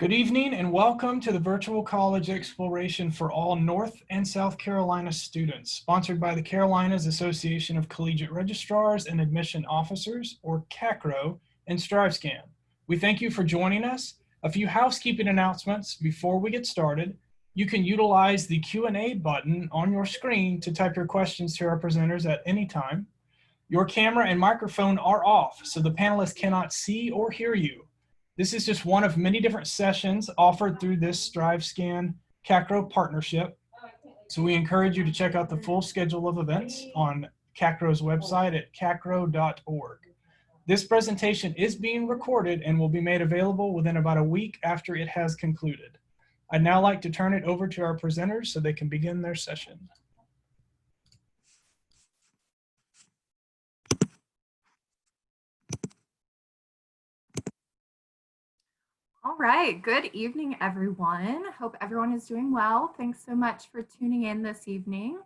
Good evening and welcome to the Virtual College Exploration for all North and South Carolina students, sponsored by the Carolinas Association of Collegiate Registrars and Admission Officers, or CACRAO, and StriveScan. We thank you for joining us. A few housekeeping announcements before we get started. You can utilize the Q&A button on your screen to type your questions to our presenters at any time. Your camera and microphone are off, so the panelists cannot see or hear you. This is just one of many different sessions offered through this StriveScan CACRAO partnership. So we encourage you to check out the full schedule of events on CACRAO's website at cacrao.org. This presentation is being recorded and will be made available within about a week after it has concluded. I'd now like to turn it over to our presenters so they can begin their session. All right, good evening, everyone. Hope everyone is doing well. Thanks so much for tuning in this evening.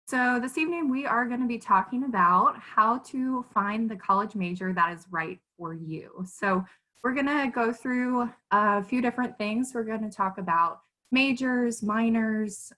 So this evening, we are going to be talking about how to find the college major that is right for you. So we're going to go through a few different things. We're going to talk about majors, minors,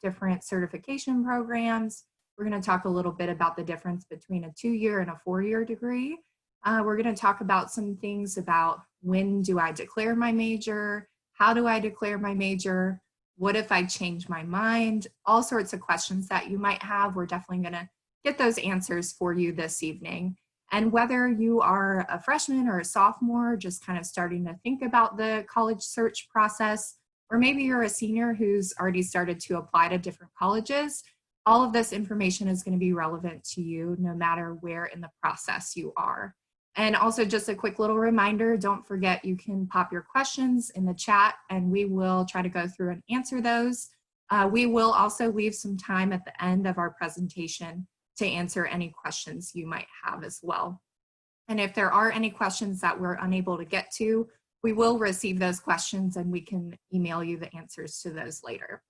different certification programs. We're going to talk a little bit about the difference between a 2-year and a 4-year degree. We're going to talk about some things about when do I declare my major? How do I declare my major? What if I change my mind? All sorts of questions that you might have. We're definitely going to get those answers for you this evening. And whether you are a freshman or a sophomore, just kind of starting to think about the college search process, or maybe you're a senior who's already started to apply to different colleges, all of this information is going to be relevant to you no matter where in the process you are. And also just a quick little reminder, don't forget you can pop your questions in the chat and we will try to go through and answer those. We will also leave some time at the end of our presentation to answer any questions you might have as well. And if there are any questions that we're unable to get to, we will receive those questions and we can email you the answers to those later.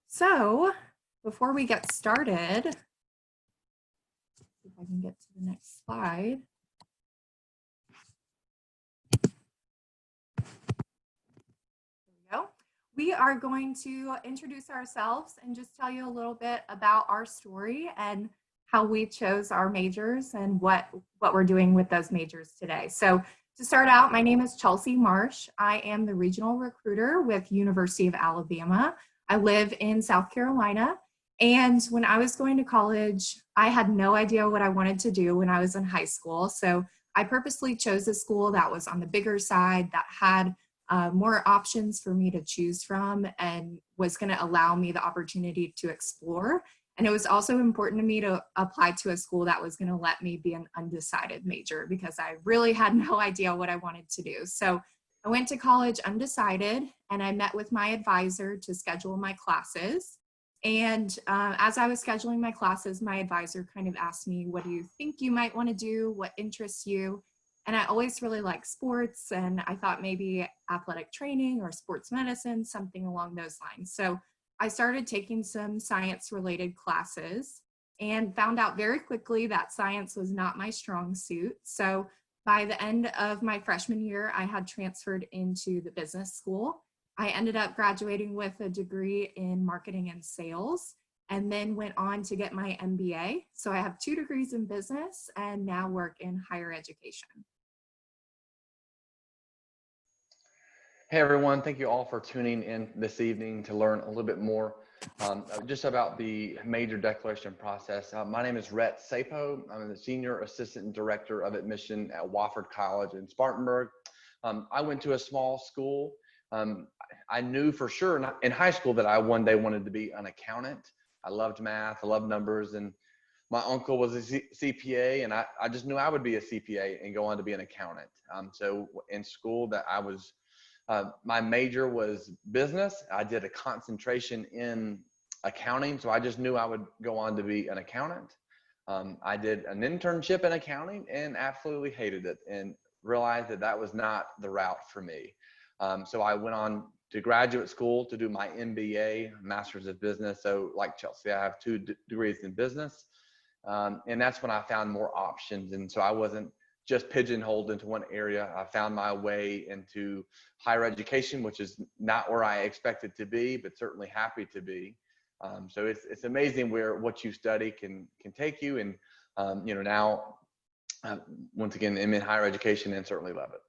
So before we get started, if I can get to the next slide. We are going to introduce ourselves and just tell you a little bit about our story and how we chose our majors and what we're doing with those majors today. So to start out, my name is Chelsea Marsh. I am the regional recruiter with University of Alabama. I live in South Carolina. And when I was going to college, I had no idea what I wanted to do when I was in high school. So I purposely chose a school that was on the bigger side, that had more options for me to choose from and was going to allow me the opportunity to explore. And it was also important to me to apply to a school that was going to let me be an undecided major because I really had no idea what I wanted to do. So I went to college undecided and I met with my advisor to schedule my classes. And as I was scheduling my classes, my advisor kind of asked me, what do you think you might want to do? What interests you? And I always really liked sports, and I thought maybe athletic training or sports medicine, something along those lines. So I started taking some science-related classes and found out very quickly that science was not my strong suit. So by the end of my freshman year, I had transferred into the business school. I ended up graduating with a degree in marketing and sales, and then went on to get my MBA. So I have 2 degrees in business and now work in higher education. Hey everyone, thank you all for tuning in this evening to learn a little bit more just about the major declaration process. My name is Rhett Sapo. I'm the Senior Assistant Director of Admission at Wofford College in Spartanburg. I went to a small school. I knew for sure in high school that I one day wanted to be an accountant. I loved math, I loved numbers, and my uncle was a CPA, and I just knew I would be a CPA and go on to be an accountant. So in school that I was my major was business. I did a concentration in accounting, so I just knew I would go on to be an accountant. I did an internship in accounting and absolutely hated it and realized that that was not the route for me. So I went on to graduate school to do my MBA, Master's of Business. So like Chelsea, I have 2 degrees in business. And that's when I found more options. And so I wasn't just pigeonholed into one area. I found my way into higher education, which is not where I expected to be, but certainly happy to be. So it's amazing where what you study can take you. And now once again, I'm in higher education and certainly love it.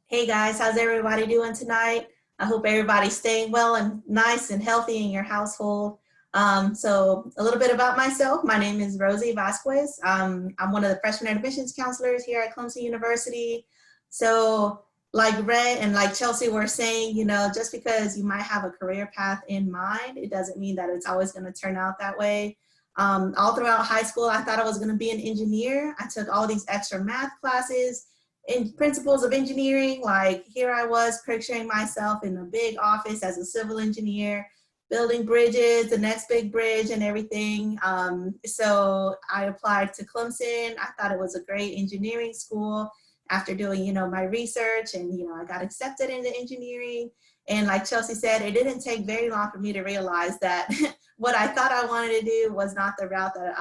Hey guys, how's everybody doing tonight? I hope everybody's staying well and nice and healthy in your household. So a little bit about myself. My name is Rosie Vasquez. I'm one of the freshman admissions counselors here at Clemson University. So like Rhett and like Chelsea were saying, just because you might have a career path in mind, it doesn't mean that it's always going to turn out that way. All throughout high school, I thought I was going to be an engineer. I took all these extra math classes in principles of engineering. Like here I was picturing myself in a big office as a civil engineer, building bridges, the next big bridge and everything. So I applied to Clemson. I thought it was a great engineering school after doing, my research, and, I got accepted into engineering. And like Chelsea said, it didn't take very long for me to realize that what I thought I wanted to do was not the route that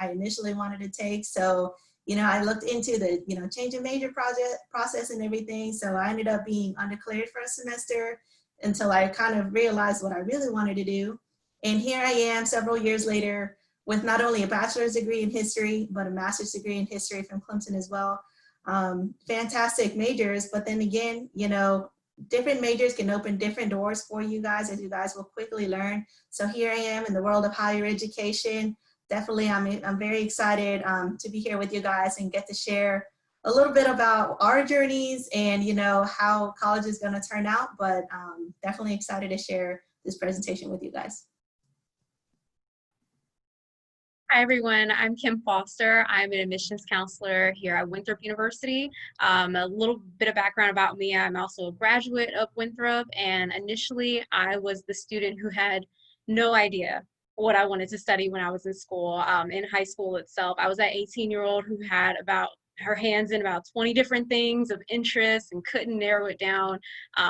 I initially wanted to take. So I looked into the, change of major process and everything. So I ended up being undeclared for a semester until I kind of realized what I really wanted to do. And here I am several years later with not only a bachelor's degree in history, but a master's degree in history from Clemson as well. Fantastic majors, but then again, different majors can open different doors for you guys, as you guys will quickly learn. So here I am in the world of higher education. Definitely, I'm very excited to be here with you guys and get to share a little bit about our journeys and how college is going to turn out. But definitely excited to share this presentation with you guys. Hi everyone, I'm Kim Foster. I'm an admissions counselor here at Winthrop University. A little bit of background about me: I'm also a graduate of Winthrop, and initially I was the student who had no idea what I wanted to study when I was in school. In high school itself, I was that 18-year-old who had her hands in about 20 different things of interest and couldn't narrow it down.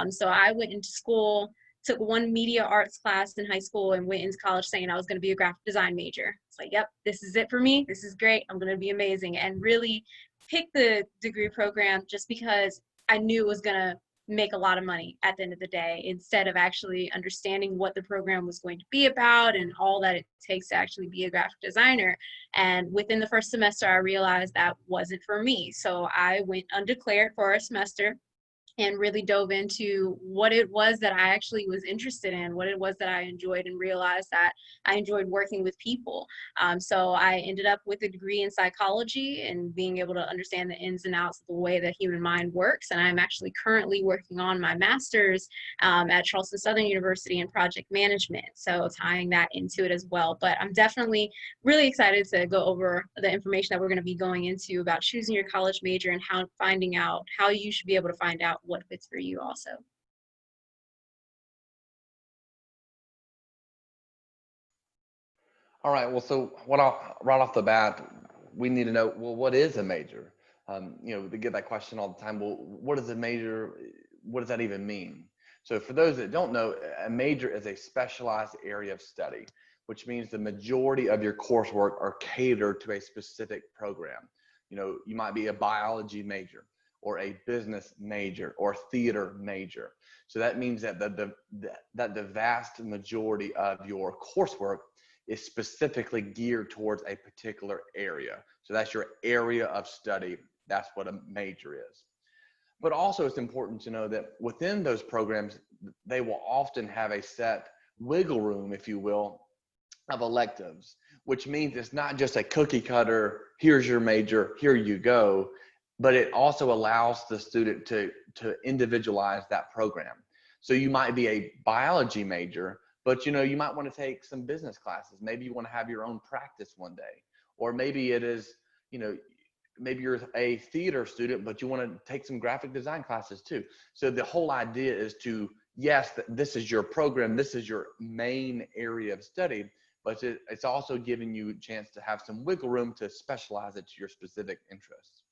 So I went into school, took one media arts class in high school, and went into college saying I was going to be a graphic design major. It's like, yep, this is it for me. This is great. I'm going to be amazing. And really picked the degree program just because I knew it was going to make a lot of money at the end of the day, instead of actually understanding what the program was going to be about and all that it takes to actually be a graphic designer. And within the first semester, I realized that wasn't for me. So I went undeclared for a semester and really dove into what it was that I actually was interested in, what it was that I enjoyed, and realized that I enjoyed working with people. So I ended up with a degree in psychology and being able to understand the ins and outs of the way the human mind works. And I'm actually currently working on my master's at Charleston Southern University in project management. So tying that into it as well. But I'm definitely really excited to go over the information that we're going to be going into about choosing your college major and finding out how you should be able to find out what fits for you also. All right, well, so right off the bat, we need to know, well, what is a major? They get that question all the time. Well, what is a major? What does that even mean? So for those that don't know, a major is a specialized area of study, which means the majority of your coursework are catered to a specific program. You might be a biology major, or a business major, or theater major. So that means that the vast majority of your coursework is specifically geared towards a particular area. So that's your area of study. That's what a major is. But also it's important to know that within those programs, they will often have a set wiggle room, if you will, of electives, which means it's not just a cookie cutter, here's your major, here you go, but it also allows the student to individualize that program. So you might be a biology major, but you might want to take some business classes. Maybe you want to have your own practice one day, or maybe it is, maybe you're a theater student, but you want to take some graphic design classes too. So the whole idea is to, yes, this is your program, this is your main area of study, but it's also giving you a chance to have some wiggle room to specialize it to your specific interests.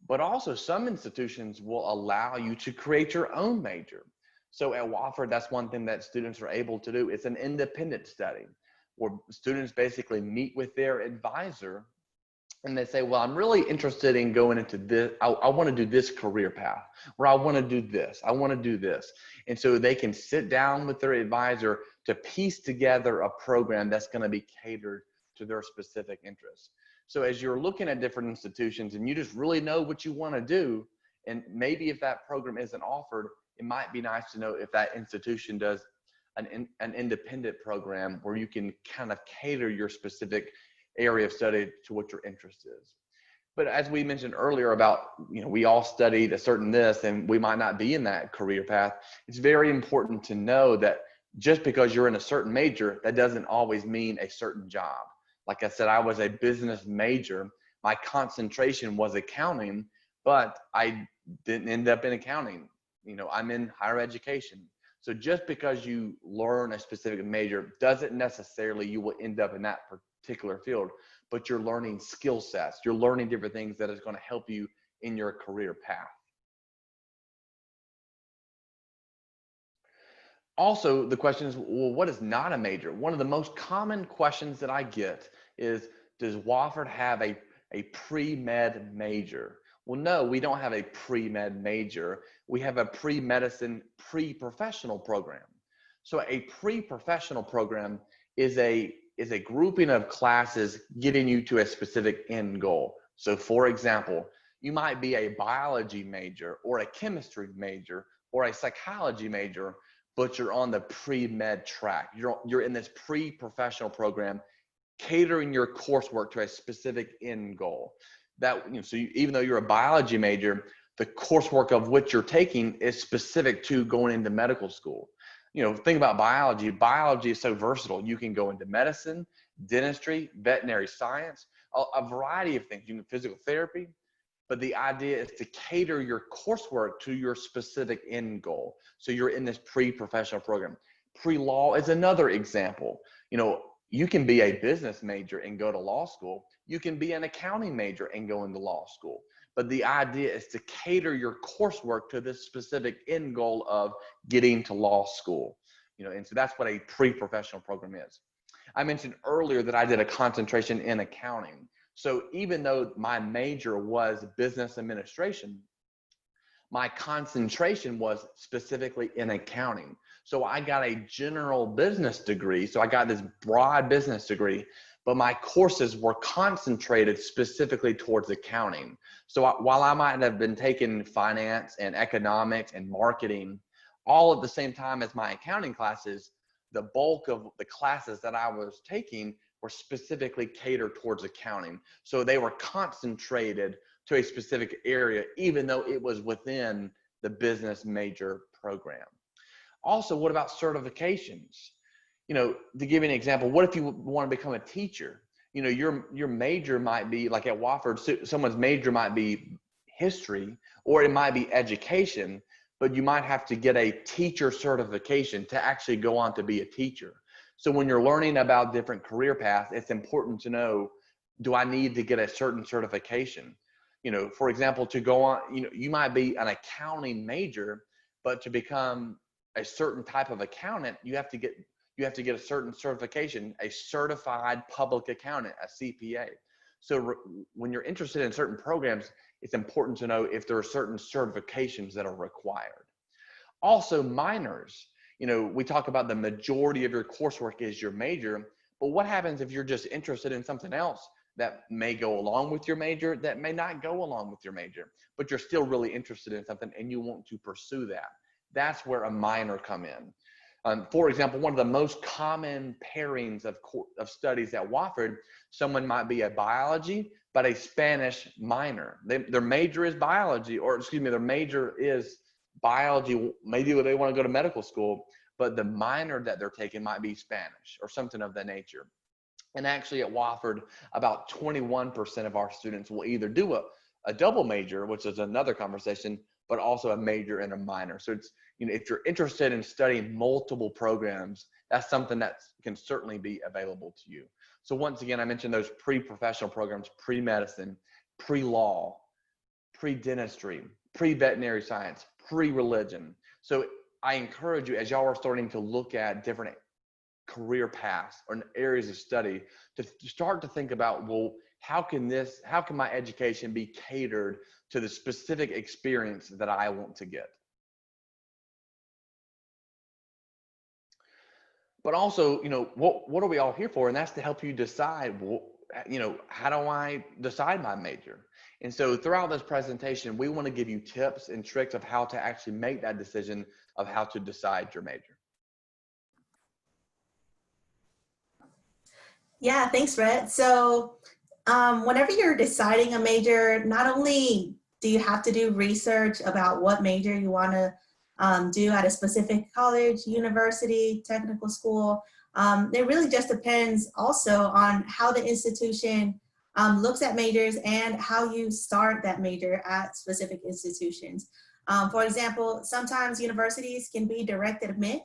But also some institutions will allow you to create your own major. So at Wofford, that's one thing that students are able to do. It's an independent study where students basically meet with their advisor and they say, well, I'm really interested in going into this. I want to do this career path, or I want to do this. I want to do this. And so they can sit down with their advisor to piece together a program that's going to be catered to their specific interests. So as you're looking at different institutions and you just really know what you want to do, and maybe if that program isn't offered, it might be nice to know if that institution does an independent program where you can kind of cater your specific area of study to what your interest is. But as we mentioned earlier about, we all studied a certain this and we might not be in that career path. It's very important to know that just because you're in a certain major, that doesn't always mean a certain job. Like I said, I was a business major. My concentration was accounting, but I didn't end up in accounting. I'm in higher education. So just because you learn a specific major doesn't necessarily you will end up in that particular field, but you're learning skill sets. You're learning different things that is going to help you in your career path. Also, the question is, well, what is not a major? One of the most common questions that I get is, does Wofford have a pre-med major? Well, no, we don't have a pre-med major. We have a pre-medicine, pre-professional program. So a pre-professional program is a grouping of classes getting you to a specific end goal. So for example, you might be a biology major or a chemistry major or a psychology major, but you're on the pre-med track. You're in this pre-professional program, catering your coursework to a specific end goal. Even though you're a biology major, the coursework of which you're taking is specific to going into medical school. Think about biology. Biology is so versatile. You can go into medicine, dentistry, veterinary science, a variety of things. You can physical therapy. But the idea is to cater your coursework to your specific end goal. So you're in this pre-professional program. Pre-law is another example. You can be a business major and go to law school. You can be an accounting major and go into law school. But the idea is to cater your coursework to this specific end goal of getting to law school. And so that's what a pre-professional program is. I mentioned earlier that I did a concentration in accounting. So even though my major was business administration, my concentration was specifically in accounting. So I got a general business degree. So I got this broad business degree, but my courses were concentrated specifically towards accounting. So while I might have been taking finance and economics and marketing all at the same time as my accounting classes, the bulk of the classes that I was taking were specifically catered towards accounting. So they were concentrated to a specific area, even though it was within the business major program. Also, what about certifications? To give you an example, what if you want to become a teacher? Your major might be, like at Wofford, someone's major might be history, or it might be education, but you might have to get a teacher certification to actually go on to be a teacher. So when you're learning about different career paths, it's important to know, do I need to get a certain certification? For example, to go on, you might be an accounting major, but to become a certain type of accountant, you have to get a certain certification, a certified public accountant, a CPA. So when you're interested in certain programs, it's important to know if there are certain certifications that are required. Also, minors. We talk about the majority of your coursework is your major, but what happens if you're just interested in something else that may go along with your major, that may not go along with your major, but you're still really interested in something and you want to pursue that? That's where a minor come in. For example, one of the most common pairings of studies at Wofford, someone might be a biology, but a Spanish minor. Their major is biology, their major is biology. Maybe they want to go to medical school, but the minor that they're taking might be Spanish or something of that nature. And actually at Wofford, about 21% of our students will either do a double major, which is another conversation, but also a major and a minor. So it's, if you're interested in studying multiple programs, that's something that can certainly be available to you. So once again, I mentioned those pre-professional programs: pre-medicine, pre-law, pre-dentistry, pre-veterinary science, pre-religion. So I encourage you, as y'all are starting to look at different career paths or areas of study, to start to think about, well, how can my education be catered to the specific experience that I want to get? But also, what are we all here for? And that's to help you decide, how do I decide my major? And so throughout this presentation, we want to give you tips and tricks of how to actually make that decision of how to decide your major. Yeah, thanks, Rhett. So whenever you're deciding a major, not only do you have to do research about what major you want to do at a specific college, university, technical school, it really just depends also on how the institution looks at majors and how you start that major at specific institutions. For example, sometimes universities can be direct admit.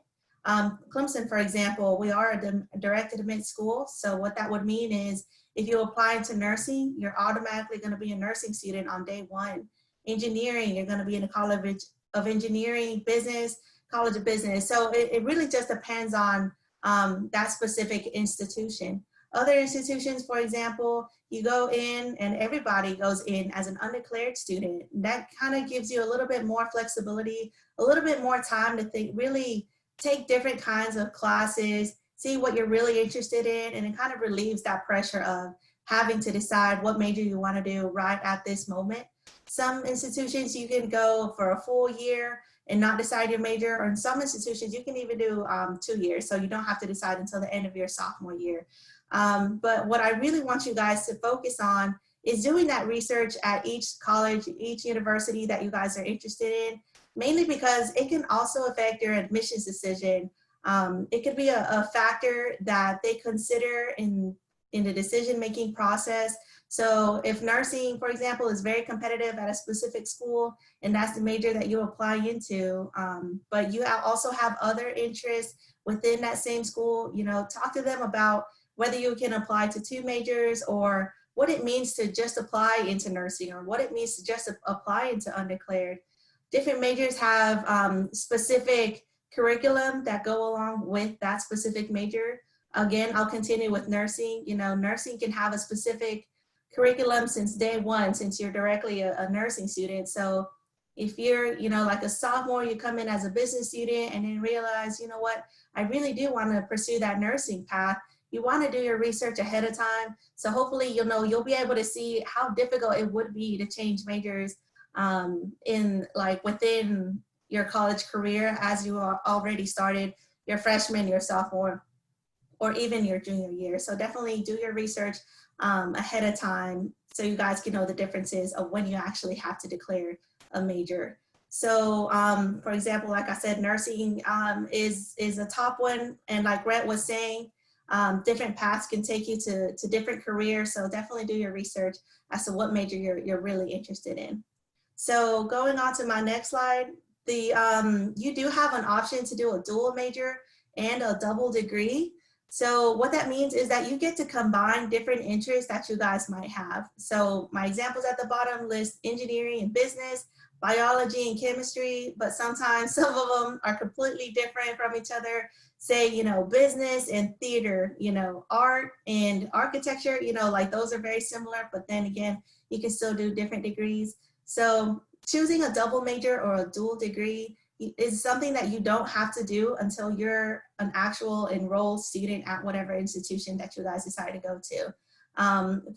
Clemson, for example, we are a direct admit school. So what that would mean is if you apply to nursing, you're automatically going to be a nursing student on day one. Engineering, you're going to be in a college of engineering, business, college of business. So it really just depends on that specific institution. Other institutions, for example, you go in and everybody goes in as an undeclared student. That kind of gives you a little bit more flexibility, a little bit more time to think, really take different kinds of classes, see what you're really interested in, and it kind of relieves that pressure of having to decide what major you want to do right at this moment. Some institutions you can go for a full year and not decide your major, or in some institutions you can even do 2 years, so you don't have to decide until the end of your sophomore year. But what I really want you guys to focus on is doing that research at each college, each university that you guys are interested in, mainly because it can also affect your admissions decision. It could be a factor that they consider in the decision-making process. So if nursing, for example, is very competitive at a specific school and that's the major that you apply into, but you also have other interests within that same school, talk to them about whether you can apply to 2 majors, or what it means to just apply into nursing, or what it means to just apply into undeclared. Different majors have specific curriculum that go along with that specific major. Again, I'll continue with nursing. Nursing can have a specific curriculum since day one, since you're directly a nursing student. So if you're, like a sophomore, you come in as a business student and then realize, what, I really do want to pursue that nursing path. You want to do your research ahead of time. So hopefully, you'll be able to see how difficult it would be to change majors within your college career as you are already started your freshman, your sophomore, or even your junior year. So definitely do your research ahead of time so you guys can know the differences of when you actually have to declare a major. So for example, like I said, nursing is a top one. And like Rhett was saying, different paths can take you to different careers. So definitely do your research as to what major you're really interested in. So going on to my next slide, you do have an option to do a dual major and a double degree. So what that means is that you get to combine different interests that you guys might have. So my examples at the bottom list engineering and business, biology and chemistry, but sometimes some of them are completely different from each other. Say, business and theater, art and architecture, like those are very similar, but then again, you can still do different degrees. So choosing a double major or a dual degree is something that you don't have to do until you're an actual enrolled student at whatever institution that you guys decide to go to.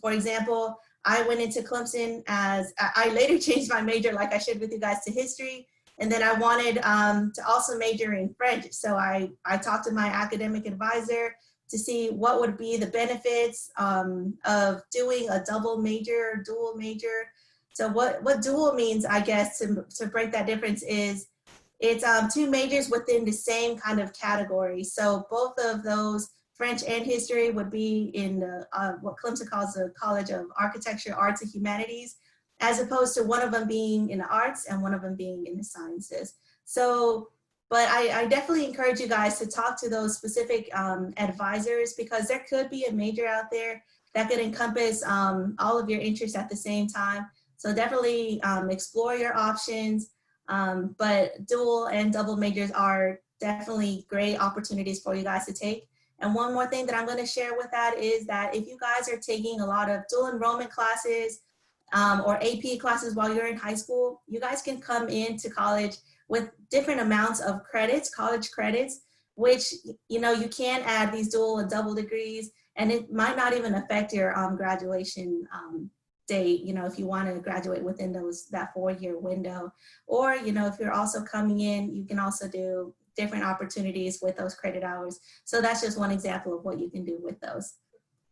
For example, I went into Clemson I later changed my major, like I shared with you guys, to history. And then I wanted to also major in French. So I talked to my academic advisor to see what would be the benefits of doing a double major, dual major. So what dual means, I guess, to break that difference is it's 2 majors within the same kind of category. So both of those, French and history, would be in what Clemson calls the College of Architecture, Arts, and Humanities, as opposed to one of them being in the arts and one of them being in the sciences. So, but I definitely encourage you guys to talk to those specific advisors, because there could be a major out there that could encompass all of your interests at the same time. So definitely explore your options, but dual and double majors are definitely great opportunities for you guys to take. And one more thing that I'm going to share with that is that if you guys are taking a lot of dual enrollment classes or AP classes while you're in high school, you guys can come into college with different amounts of credits, college credits, which, you know, you can add these dual and double degrees, and it might not even affect your graduation date, you know, if you want to graduate within that 4-year window. Or, you know, if you're also coming in, you can also do different opportunities with those credit hours. So that's just one example of what you can do with those.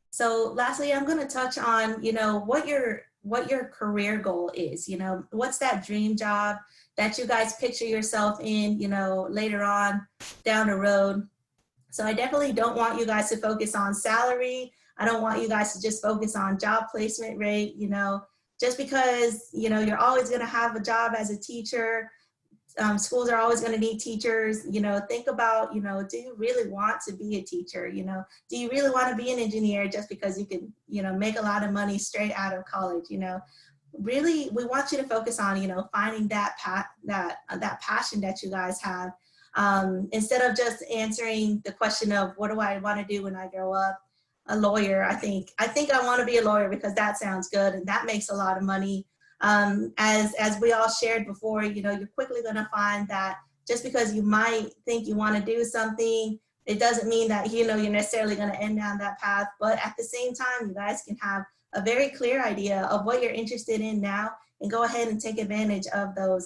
So lastly, I'm going to touch on, you know, what your career goal is. You know, what's that dream job that you guys picture yourself in, you know, later on down the road. So I definitely don't want you guys to focus on salary. I don't want you guys to just focus on job placement rate. You know, just because, you know, you're always going to have a job as a teacher, schools are always going to need teachers. You know, think about, you know, do you really want to be a teacher? You know, do you really want to be an engineer just because you can, you know, make a lot of money straight out of college? You know, really, we want you to focus on, you know, finding that passion that you guys have, instead of just answering the question of what do I want to do when I grow up. A lawyer, I think I want to be a lawyer because that sounds good and that makes a lot of money. As we all shared before, you know, you're quickly going to find that just because you might think you want to do something, it doesn't mean that, you know, you're necessarily going to end down that path. But at the same time, you guys can have a very clear idea of what you're interested in now and go ahead and take advantage of those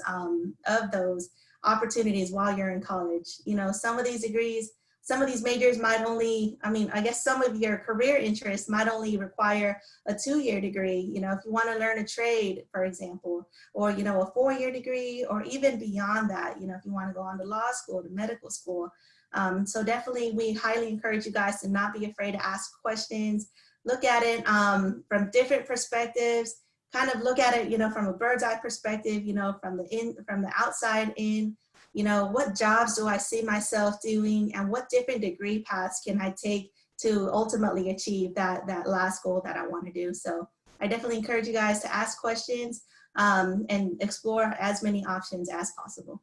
opportunities while you're in college. You know, some of these degrees, some of these majors might only, I mean, I guess some of your career interests might only require a 2-year degree. You know, if you want to learn a trade, for example, or, you know, a 4-year degree, or even beyond that, you know, if you want to go on to law school, to medical school. So definitely, we highly encourage you guys to not be afraid to ask questions, look at it from different perspectives, kind of look at it, you know, from a bird's eye perspective, you know, from the outside in. You know, what jobs do I see myself doing, and what different degree paths can I take to ultimately achieve that last goal that I want to do? So I definitely encourage you guys to ask questions and explore as many options as possible.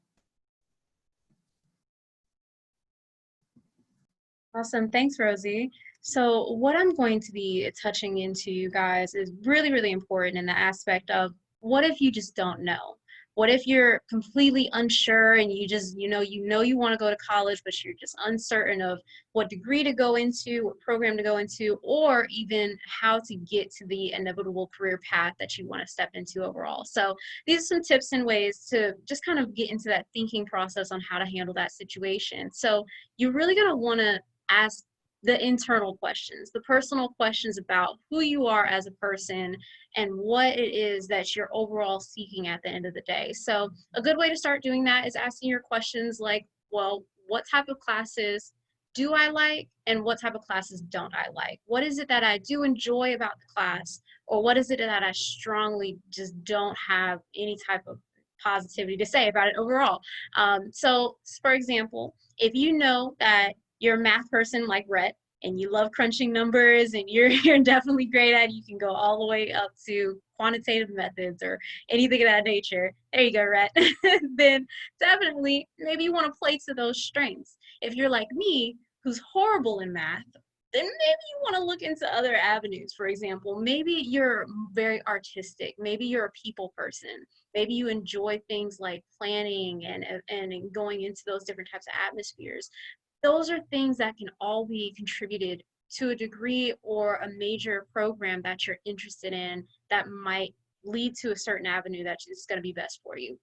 Awesome. Thanks, Rosie. So what I'm going to be touching into, you guys, is really, really important in the aspect of what if you just don't know? What if you're completely unsure and you just, you know you want to go to college, but you're just uncertain of what degree to go into, what program to go into, or even how to get to the inevitable career path that you want to step into overall. So these are some tips and ways to just kind of get into that thinking process on how to handle that situation. So you're really going to want to ask the internal questions, the personal questions about who you are as a person and what it is that you're overall seeking at the end of the day. So a good way to start doing that is asking your questions like, well, what type of classes do I like and what type of classes don't I like? What is it that I do enjoy about the class, or what is it that I strongly just don't have any type of positivity to say about it overall? So for example, if you know that you're a math person like Rhett and you love crunching numbers and you're definitely great at it, you can go all the way up to quantitative methods or anything of that nature. There you go, Rhett. Then definitely maybe you want to play to those strengths. If you're like me, who's horrible in math, then maybe you want to look into other avenues. For example, maybe you're very artistic. Maybe you're a people person. Maybe you enjoy things like planning and going into those different types of atmospheres. Those are things that can all be contributed to a degree or a major program that you're interested in that might lead to a certain avenue that is going to be best for you.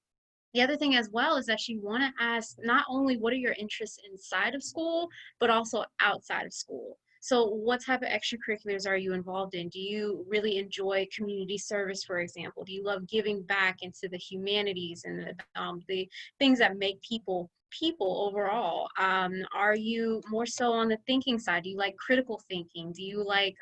The other thing as well is that you want to ask not only what are your interests inside of school, but also outside of school. So what type of extracurriculars are you involved in? Do you really enjoy community service, for example? Do you love giving back into the humanities and the things that make people overall? Are you more so on the thinking side? Do you like critical thinking? Do you like,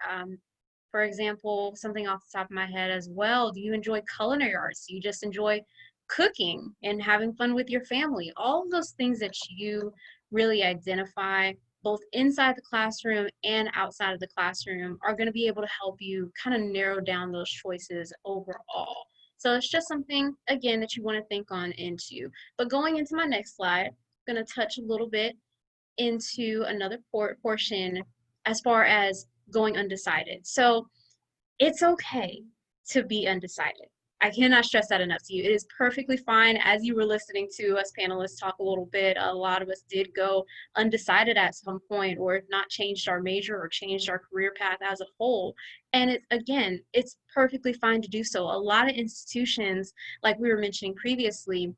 for example, something off the top of my head as well, do you enjoy culinary arts? Do you just enjoy cooking and having fun with your family? All of those things that you really identify both inside the classroom and outside of the classroom are going to be able to help you kind of narrow down those choices overall. So it's just something, again, that you want to think on into. But going into my next slide, I'm going to touch a little bit into another portion as far as going undecided. So it's okay to be undecided. I cannot stress that enough to you. It is perfectly fine. As you were listening to us panelists talk a little bit, a lot of us did go undecided at some point, or if not changed our major or changed our career path as a whole. And again, it's perfectly fine to do so. A lot of institutions, like we were mentioning previously,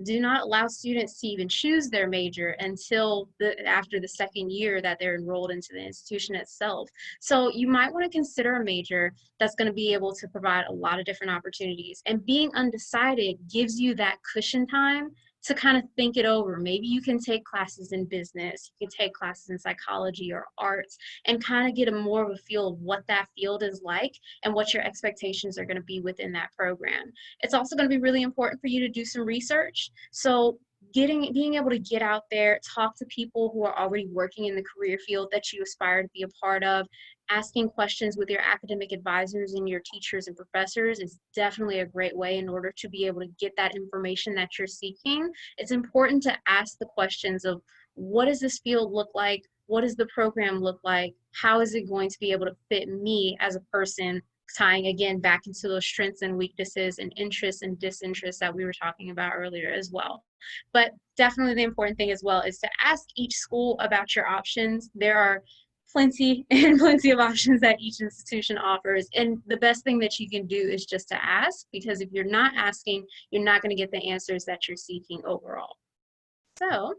do not allow students to even choose their major until after the second year that they're enrolled into the institution itself. So you might want to consider a major that's going to be able to provide a lot of different opportunities. And being undecided gives you that cushion time to kind of think it over. Maybe you can take classes in business, you can take classes in psychology or arts, and kind of get a more of a feel of what that field is like and what your expectations are going to be within that program. It's also going to be really important for you to do some research. So being able to get out there, talk to people who are already working in the career field that you aspire to be a part of, asking questions with your academic advisors and your teachers and professors is definitely a great way in order to be able to get that information that you're seeking. It's important to ask the questions of, what does this field look like? What does the program look like? How is it going to be able to fit me as a person? Tying again back into those strengths and weaknesses and interests and disinterests that we were talking about earlier as well. But definitely the important thing as well is to ask each school about your options. There are plenty and plenty of options that each institution offers. And the best thing that you can do is just to ask, because if you're not asking, you're not going to get the answers that you're seeking overall. So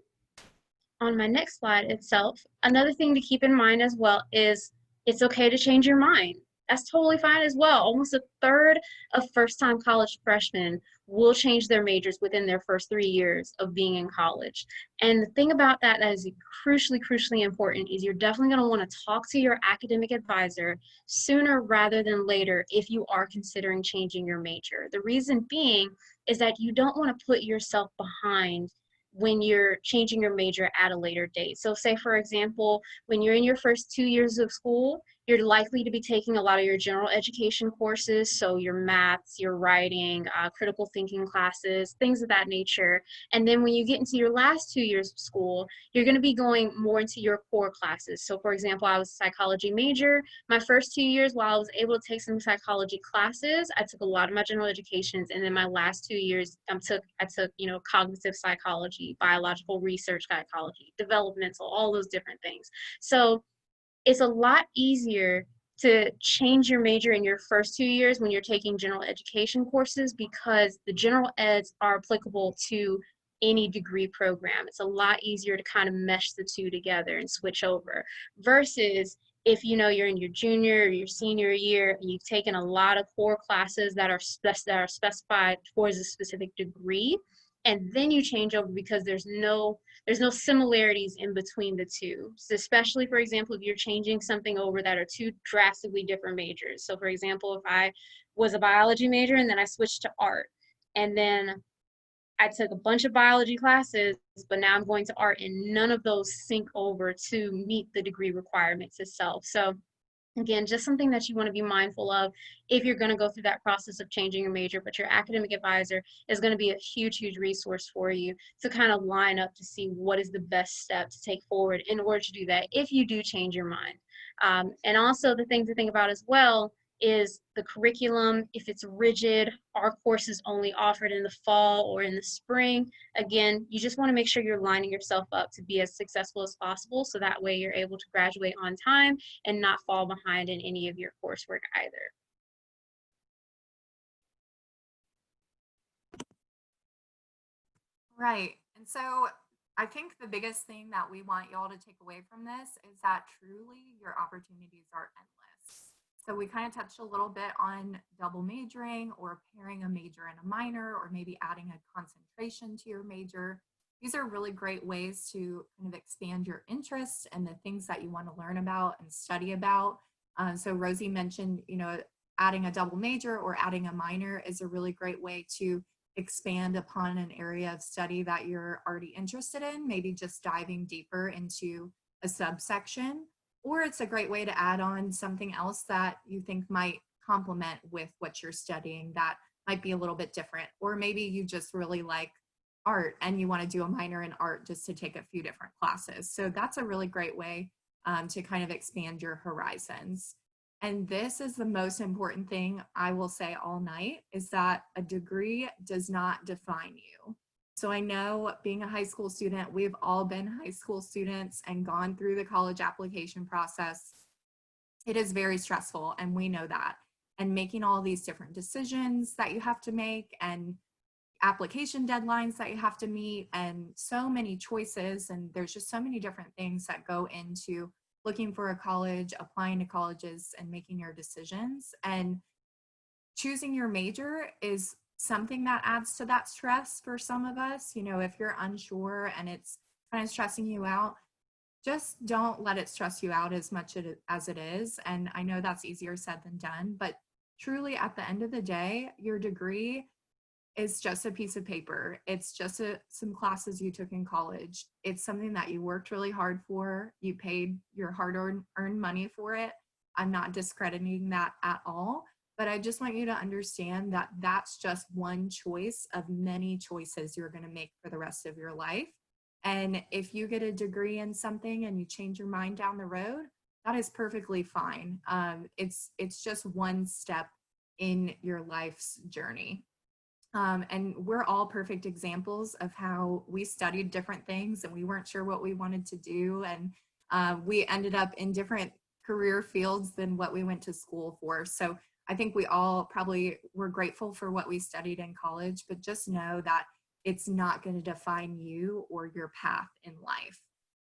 on my next slide itself, another thing to keep in mind as well is it's okay to change your mind. That's totally fine as well. Almost a third of first-time college freshmen will change their majors within their first 3 years of being in college. And the thing about that is crucially important is you're definitely going to want to talk to your academic advisor sooner rather than later if you are considering changing your major. The reason being is that you don't want to put yourself behind when you're changing your major at a later date. So say, for example, when you're in your first 2 years of school, you're likely to be taking a lot of your general education courses, so your maths, your writing, critical thinking classes, things of that nature. And then when you get into your last 2 years of school, you're going to be going more into your core classes. So for example, I was a psychology major. My first 2 years, while I was able to take some psychology classes, I took a lot of my general educations, and then my last 2 years, I took cognitive psychology, biological research psychology, developmental, all those different things. So it's a lot easier to change your major in your first 2 years when you're taking general education courses, because the general eds are applicable to any degree program. It's a lot easier to kind of mesh the two together and switch over, versus if you're in your junior or your senior year and you've taken a lot of core classes that are specified towards a specific degree, and then you change over because there's no similarities in between the two. So especially, for example, if you're changing something over that are two drastically different majors. So for example, if I was a biology major and then I switched to art, and then I took a bunch of biology classes, but now I'm going to art, and none of those sync over to meet the degree requirements itself. So again, just something that you want to be mindful of if you're going to go through that process of changing your major, but your academic advisor is going to be a huge resource for you to kind of line up to see what is the best step to take forward in order to do that if you do change your mind. And also the thing to think about as well is the curriculum. If it's rigid, our courses only offered in the fall or in the spring. Again, you just want to make sure you're lining yourself up to be as successful as possible, so that way you're able to graduate on time and not fall behind in any of your coursework either. Right. And so I think the biggest thing that we want y'all to take away from this is that truly your opportunities are endless. So we kind of touched a little bit on double majoring or pairing a major and a minor, or maybe adding a concentration to your major. These are really great ways to kind of expand your interests and the things that you want to learn about and study about. So Rosie mentioned, adding a double major or adding a minor is a really great way to expand upon an area of study that you're already interested in, maybe just diving deeper into a subsection. Or it's a great way to add on something else that you think might complement with what you're studying that might be a little bit different. Or maybe you just really like art and you want to do a minor in art just to take a few different classes. So that's a really great way to kind of expand your horizons. And this is the most important thing I will say all night, is that a degree does not define you. So I know, being a high school student, we've all been high school students and gone through the college application process. It is very stressful, and we know that. And making all these different decisions that you have to make, and application deadlines that you have to meet, and so many choices, and there's just so many different things that go into looking for a college, applying to colleges, and making your decisions. And choosing your major is something that adds to that stress for some of us. You know, if you're unsure and it's kind of stressing you out, just don't let it stress you out as much as it is. And I know that's easier said than done, but truly at the end of the day, your degree is just a piece of paper. It's just some classes you took in college. It's something that you worked really hard for. You paid your hard-earned money for it. I'm not discrediting that at all, but I just want you to understand that that's just one choice of many choices you're going to make for the rest of your life. And if you get a degree in something and you change your mind down the road, that is perfectly fine. It's just one step in your life's journey. And we're all perfect examples of how we studied different things and we weren't sure what we wanted to do. And we ended up in different career fields than what we went to school for. So I think we all probably were grateful for what we studied in college, but just know that it's not going to define you or your path in life.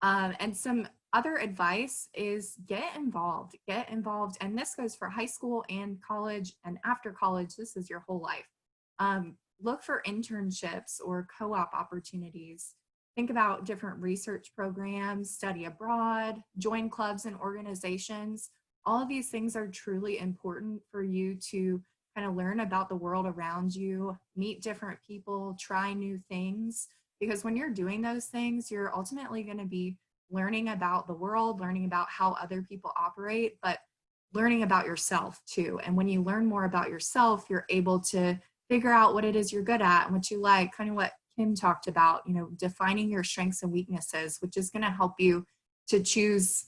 And some other advice is get involved. And this goes for high school and college, and after college, this is your whole life. Look for internships or co-op opportunities. Think about different research programs, study abroad, join clubs and organizations. All of these things are truly important for you to kind of learn about the world around you, meet different people, try new things. Because when you're doing those things, you're ultimately going to be learning about the world, learning about how other people operate, but learning about yourself too. And when you learn more about yourself, you're able to figure out what it is you're good at and what you like, kind of what Kim talked about, you know, defining your strengths and weaknesses, which is going to help you to choose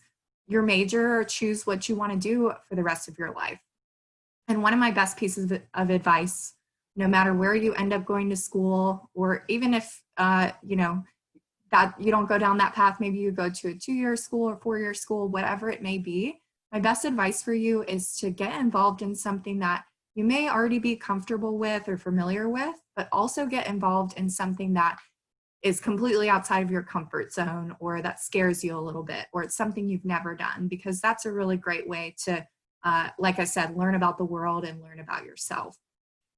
your major or choose what you want to do for the rest of your life. And one of my best pieces of advice, no matter where you end up going to school, or even if, you know, that you don't go down that path, maybe you go to a 2-year school or 4-year school, whatever it may be, my best advice for you is to get involved in something that you may already be comfortable with or familiar with, but also get involved in something that is completely outside of your comfort zone, or that scares you a little bit, or it's something you've never done, because that's a really great way to, like I said, learn about the world and learn about yourself.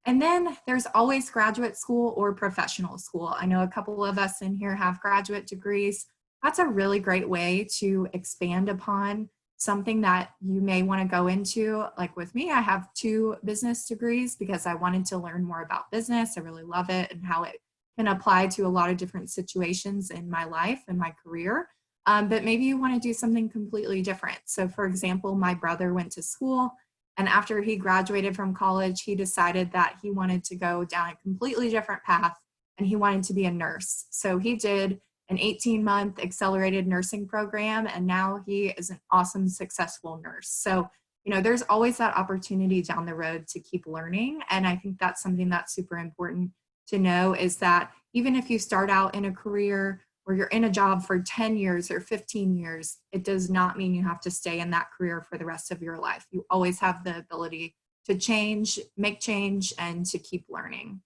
And then there's always graduate school or professional school. I know a couple of us in here have graduate degrees. That's a really great way to expand upon something that you may want to go into. Like with me, I have 2 business degrees because I wanted to learn more about business. I really love it and how it can apply to a lot of different situations in my life and my career. But maybe you want to do something completely different. So for example, my brother went to school, and after he graduated from college, he decided that he wanted to go down a completely different path, and he wanted to be a nurse. So he did an 18-month accelerated nursing program, and now he is an awesome, successful nurse. So, you know, there's always that opportunity down the road to keep learning. And I think that's something that's super important to know, is that even if you start out in a career or you're in a job for 10 years or 15 years, it does not mean you have to stay in that career for the rest of your life. You always have the ability to change, make change, and to keep learning.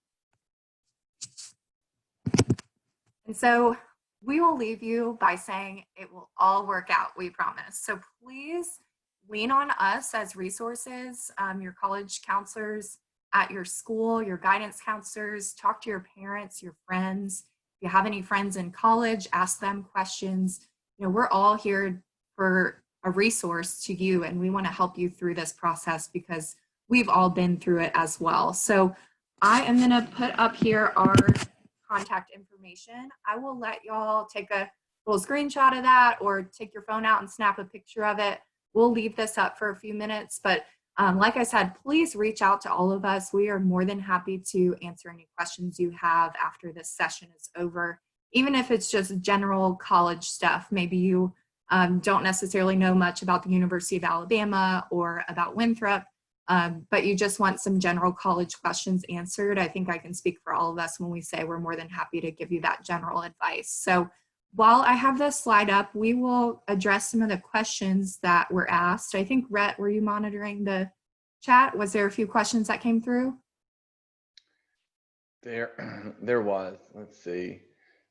And so we will leave you by saying it will all work out, we promise. So please lean on us as resources, your college counselors at your school, your guidance counselors, talk to your parents, your friends. If you have any friends in college, ask them questions. You know, we're all here for a resource to you, and we want to help you through this process because we've all been through it as well. So I am going to put up here our contact information. I will let y'all take a little screenshot of that or take your phone out and snap a picture of it. We'll leave this up for a few minutes, but Like I said, please reach out to all of us. We are more than happy to answer any questions you have after this session is over, even if it's just general college stuff. Maybe you don't necessarily know much about the University of Alabama or about Winthrop, but you just want some general college questions answered. I think I can speak for all of us when we say we're more than happy to give you that general advice. So while I have this slide up, we will address some of the questions that were asked. I think, Rhett, were you monitoring the chat? Was there a few questions that came through? There was. Let's see.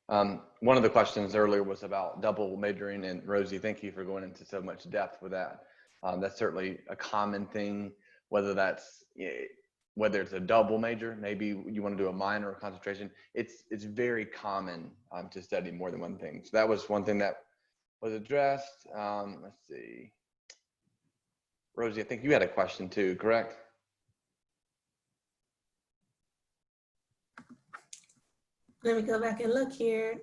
One of the questions earlier was about double majoring, and Rosie, thank you for going into so much depth with that. That's certainly a common thing, whether it's a double major, maybe you want to do a minor or concentration. It's very common to study more than one thing. So that was one thing that was addressed. Let's see. Rosie, I think you had a question too, correct? Let me go back and look here.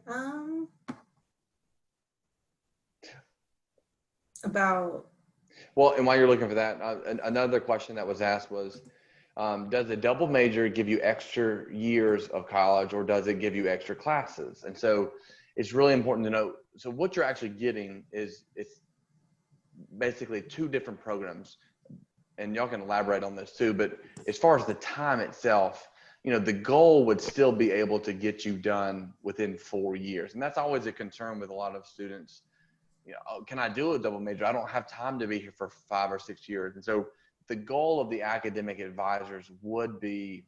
Well, and while you're looking for that, another question that was asked was, does a double major give you extra years of college, or does it give you extra classes? And so it's really important to know. So what you're actually getting is it's basically two different programs, and y'all can elaborate on this too. But as far as the time itself, the goal would still be able to get you done within 4 years. And that's always a concern with a lot of students. Oh, can I do a double major? I don't have time to be here for 5 or 6 years. And so the goal of the academic advisors would be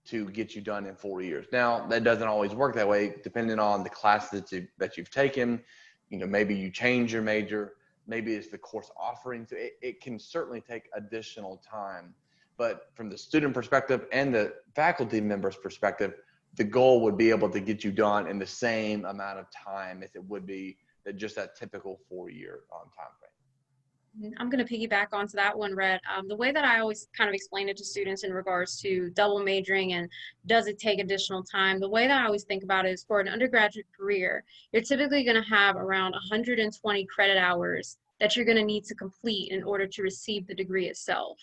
to get you done in 4 years. Now, that doesn't always work that way, depending on the classes that you've taken. Maybe you change your major, maybe it's the course offering. So it can certainly take additional time. But from the student perspective and the faculty members' perspective, the goal would be able to get you done in the same amount of time as it would be just that typical 4-year time frame. I'm going to piggyback onto that one, Rhett. The way that I always kind of explain it to students in regards to double majoring and does it take additional time, the way that I always think about it is for an undergraduate career, you're typically going to have around 120 credit hours that you're going to need to complete in order to receive the degree itself.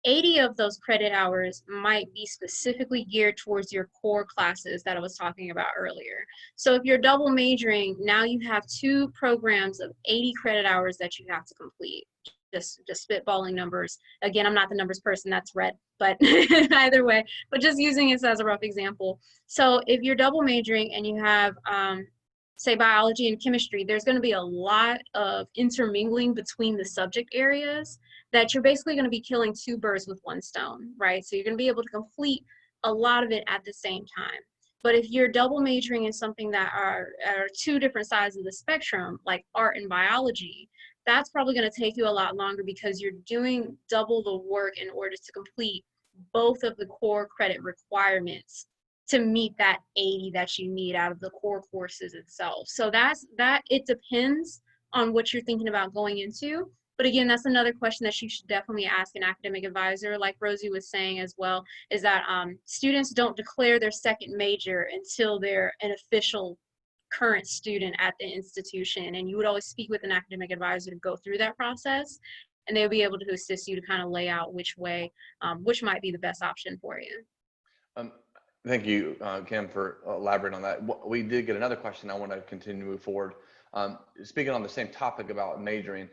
80 of those credit hours might be specifically geared towards your core classes that I was talking about earlier. So if you're double majoring, now you have 2 programs of 80 credit hours that you have to complete. Just spitballing numbers. Again, I'm not the numbers person, that's Rhett, but either way, but just using this as a rough example. So if you're double majoring and you have, say, biology and chemistry, there's going to be a lot of intermingling between the subject areas that you're basically going to be killing 2 birds with 1 stone, right? So you're going to be able to complete a lot of it at the same time. But if you're double majoring in something that are 2 different sides of the spectrum, like art and biology, that's probably going to take you a lot longer because you're doing double the work in order to complete both of the core credit requirements to meet that 80 that you need out of the core courses itself. So it depends on what you're thinking about going into. But again, that's another question that you should definitely ask an academic advisor. Like Rosie was saying as well, is that students don't declare their second major until they're an official current student at the institution. And you would always speak with an academic advisor to go through that process. And they'll be able to assist you to kind of lay out which way, which might be the best option for you. Thank you, Kim, for elaborating on that. We did get another question. I want to continue to move forward. Speaking on the same topic about majoring,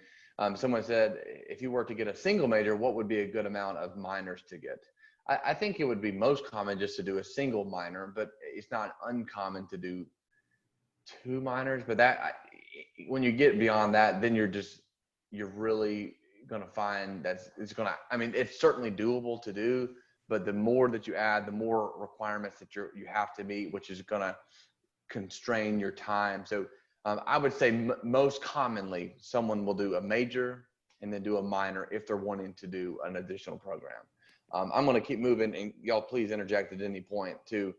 someone said, if you were to get a single major, what would be a good amount of minors to get? I think it would be most common just to do a single minor, but it's not uncommon to do 2 minors. But when you get beyond that, then you're really going to find that it's certainly doable to do, but the more that you add, the more requirements that you have to meet, which is going to constrain your time. So I would say most commonly, someone will do a major and then do a minor if they're wanting to do an additional program. I'm going to keep moving, and y'all please interject at any point too.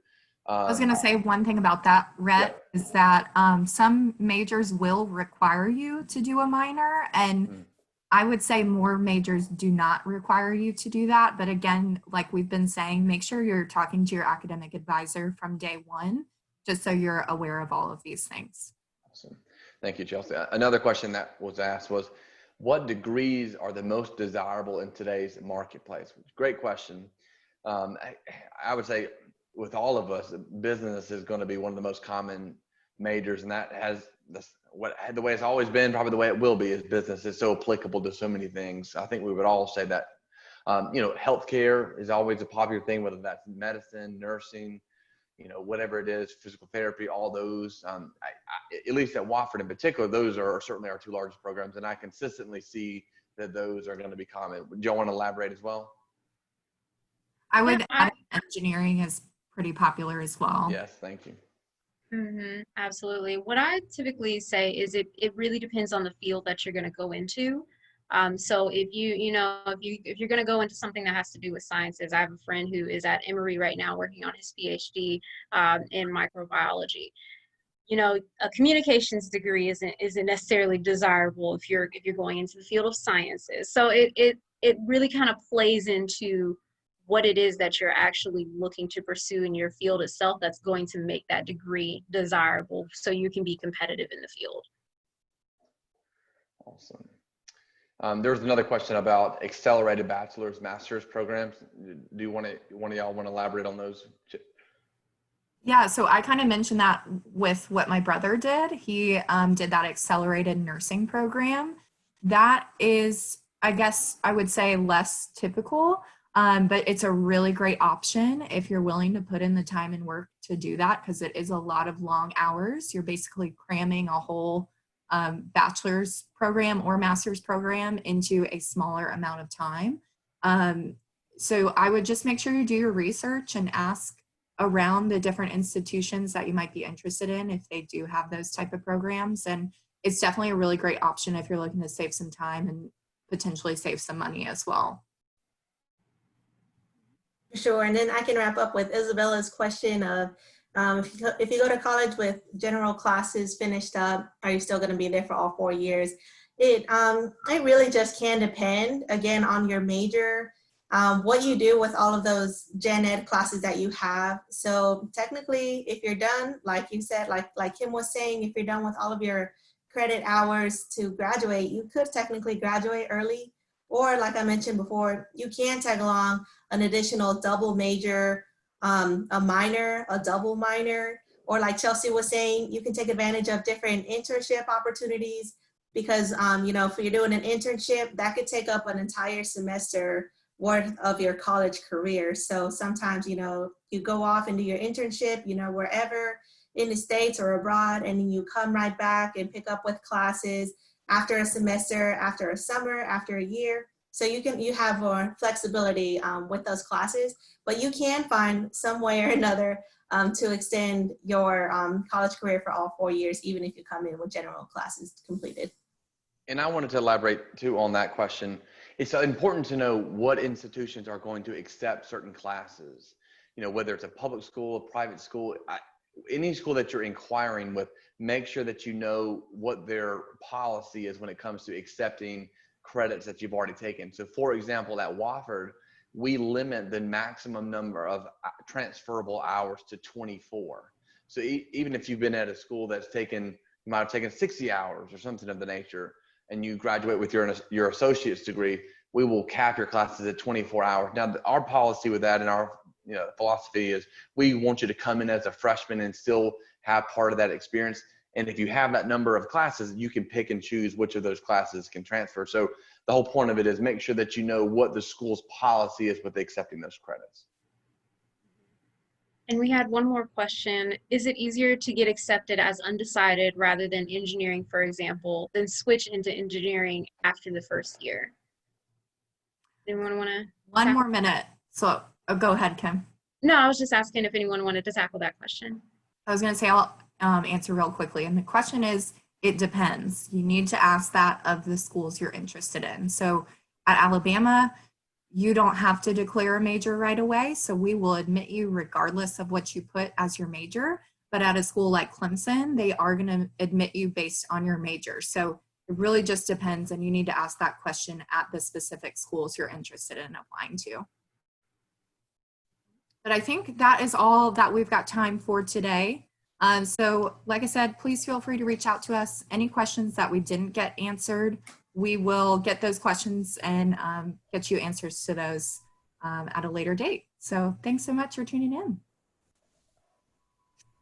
I was going to say one thing about that, Rhett, is that some majors will require you to do a minor, and I would say more majors do not require you to do that. But again, like we've been saying, make sure you're talking to your academic advisor from day one, just so you're aware of all of these things. Awesome. Thank you, Chelsea. Another question that was asked was, what degrees are the most desirable in today's marketplace? Great question. I would say with all of us, business is going to be one of the most common majors, and that has the way it's always been, probably the way it will be, is business is so applicable to so many things. I think we would all say that. Healthcare is always a popular thing, whether that's medicine, nursing, whatever it is, physical therapy, all those. At least at Wofford in particular, those are certainly our two largest programs, and I consistently see that those are going to be common. Do y'all want to elaborate as well? I would Yeah, add engineering is pretty popular as well. Yes, thank you. Absolutely. What I typically say is it really depends on the field that you're going to go into. So if if you're going to go into something that has to do with sciences, I have a friend who is at Emory right now working on his PhD in microbiology. A communications degree isn't necessarily desirable if you're going into the field of sciences. So it really kind of plays into what it is that you're actually looking to pursue in your field itself that's going to make that degree desirable so you can be competitive in the field. Awesome. There's another question about accelerated bachelor's, master's programs. Do one of y'all want to elaborate on those? Yeah, so I kind of mentioned that with what my brother did. He did that accelerated nursing program. That is, I guess I would say, less typical. But it's a really great option if you're willing to put in the time and work to do that, because it is a lot of long hours. You're basically cramming a whole bachelor's program or master's program into a smaller amount of time. So I would just make sure you do your research and ask around the different institutions that you might be interested in if they do have those type of programs. And it's definitely a really great option if you're looking to save some time and potentially save some money as well. Sure, and then I can wrap up with Isabella's question of if you go to college with general classes finished up, are you still going to be there for all 4 years? It really just can depend, again, on your major, what you do with all of those gen ed classes that you have. So technically, if you're done, like you said, like Kim was saying, if you're done with all of your credit hours to graduate, you could technically graduate early. Or like I mentioned before, you can tag along an additional double major, a minor, a double minor, or like Chelsea was saying, you can take advantage of different internship opportunities because, if you're doing an internship, that could take up an entire semester worth of your college career. So sometimes, you go off and do your internship, wherever in the States or abroad, and then you come right back and pick up with classes after a semester, after a summer, after a year. So you have more flexibility with those classes, but you can find some way or another to extend your college career for all 4 years, even if you come in with general classes completed. And I wanted to elaborate too on that question. It's important to know what institutions are going to accept certain classes, whether it's a public school, a private school, any school that you're inquiring with, make sure that you know what their policy is when it comes to accepting credits that you've already taken. So for example, at Wofford, we limit the maximum number of transferable hours to 24. So even if you've been at a school that's you might have taken 60 hours or something of the nature, and you graduate with your associate's degree, we will cap your classes at 24 hours. Now, our policy with that and our philosophy is we want you to come in as a freshman and still have part of that experience. And if you have that number of classes, you can pick and choose which of those classes can transfer. So the whole point of it is make sure that you know what the school's policy is with accepting those credits. And we had one more question. Is it easier to get accepted as undecided rather than engineering, for example, than switch into engineering after the first year? Anyone want to? One more minute. So go ahead, Kim. No, I was just asking if anyone wanted to tackle that question. I was going to say I'll answer real quickly. And the question is, it depends. You need to ask that of the schools you're interested in. So at Alabama, you don't have to declare a major right away. So we will admit you regardless of what you put as your major. But at a school like Clemson, they are going to admit you based on your major. So it really just depends. And you need to ask that question at the specific schools you're interested in applying to. But I think that is all that we've got time for today. So like I said, please feel free to reach out to us. Any questions that we didn't get answered, we will get those questions and get you answers to those at a later date. So thanks so much for tuning in.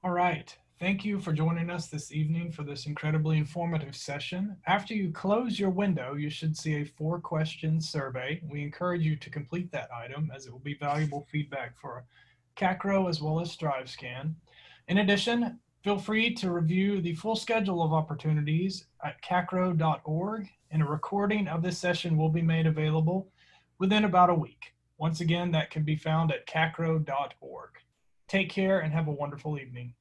All right. Thank you for joining us this evening for this incredibly informative session. After you close your window, you should see a 4-question survey. We encourage you to complete that item as it will be valuable feedback for CACRAO as well as StriveScan. In addition, feel free to review the full schedule of opportunities at cacrao.org, and a recording of this session will be made available within about a week. Once again, that can be found at cacrao.org. Take care and have a wonderful evening.